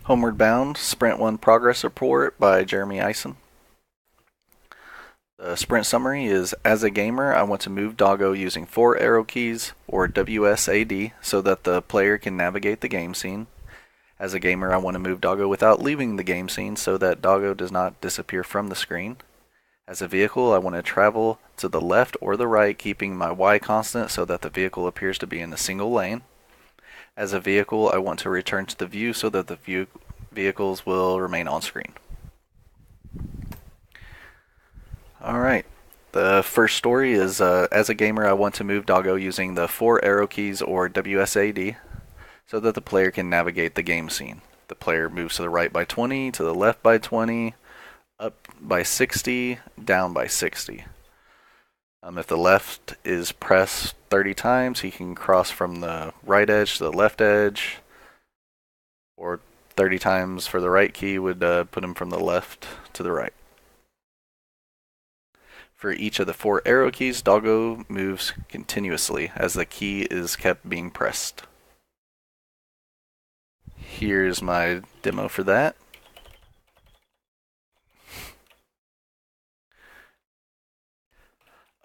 Homeward Bound Sprint 1 Progress Report by Jeremy Eisen. The sprint summary is: as a gamer, I want to move doggo using 4 arrow keys, or WSAD, so that the player can navigate the game scene. As a gamer, I want to move doggo without leaving the game scene so that doggo does not disappear from the screen. As a vehicle, I want to travel to the left or the right, keeping my Y constant so that the vehicle appears to be in a single lane. As a vehicle, I want to return to the view so that the vehicles will remain on screen. Alright, the first story is as a gamer, I want to move doggo using the 4 arrow keys, or WSAD, so that the player can navigate the game scene. The player moves to the right by 20, to the left by 20, up by 60, down by 60. If the left is pressed 30 times, he can cross from the right edge to the left edge, or 30 times for the right key would put him from the left to the right. For each of the 4 arrow keys, doggo moves continuously as the key is kept being pressed. Here's my demo for that.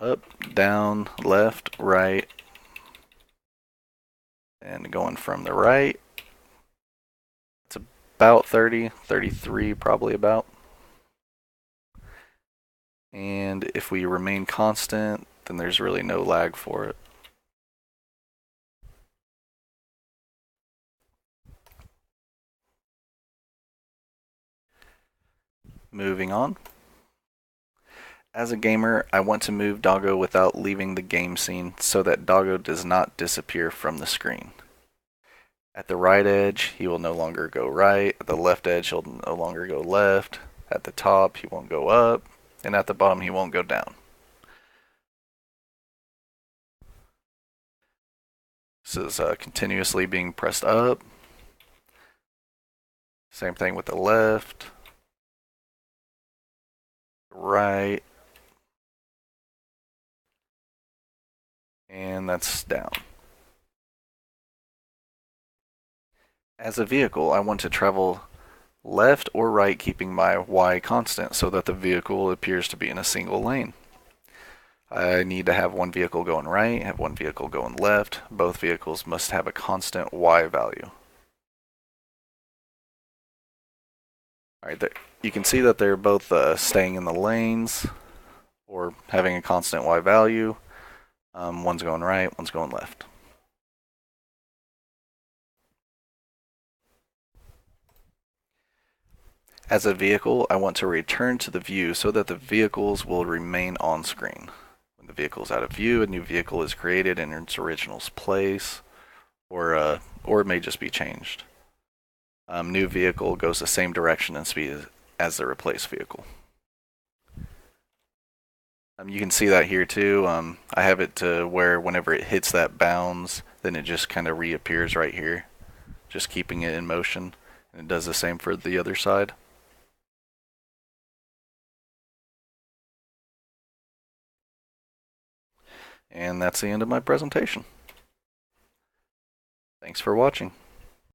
Up, down, left, right, and going from the right. It's about 30, 33 probably about. And if we remain constant, then there's really no lag for it. Moving on. As a gamer, I want to move doggo without leaving the game scene so that doggo does not disappear from the screen. At the right edge, he will no longer go right. At the left edge, he'll no longer go left. At the top, he won't go up. And at the bottom, he won't go down. This is continuously being pressed up. Same thing with the left, right, and that's down. As a vehicle, I want to travel left or right, keeping my Y constant so that the vehicle appears to be in a single lane. I need to have one vehicle going right, have one vehicle going left. Both vehicles must have a constant Y value. Alright, you can see that they're both staying in the lanes or having a constant Y value. One's going right, one's going left. As a vehicle, I want to return to the view so that the vehicles will remain on screen. When the vehicle is out of view, a new vehicle is created in its original place, or it may just be changed. New vehicle goes the same direction and speed as the replaced vehicle. You can see that here too. I have it to where whenever it hits that bounds, then it just kind of reappears right here, just keeping it in motion. And it does the same for the other side. And that's the end of my presentation. Thanks for watching.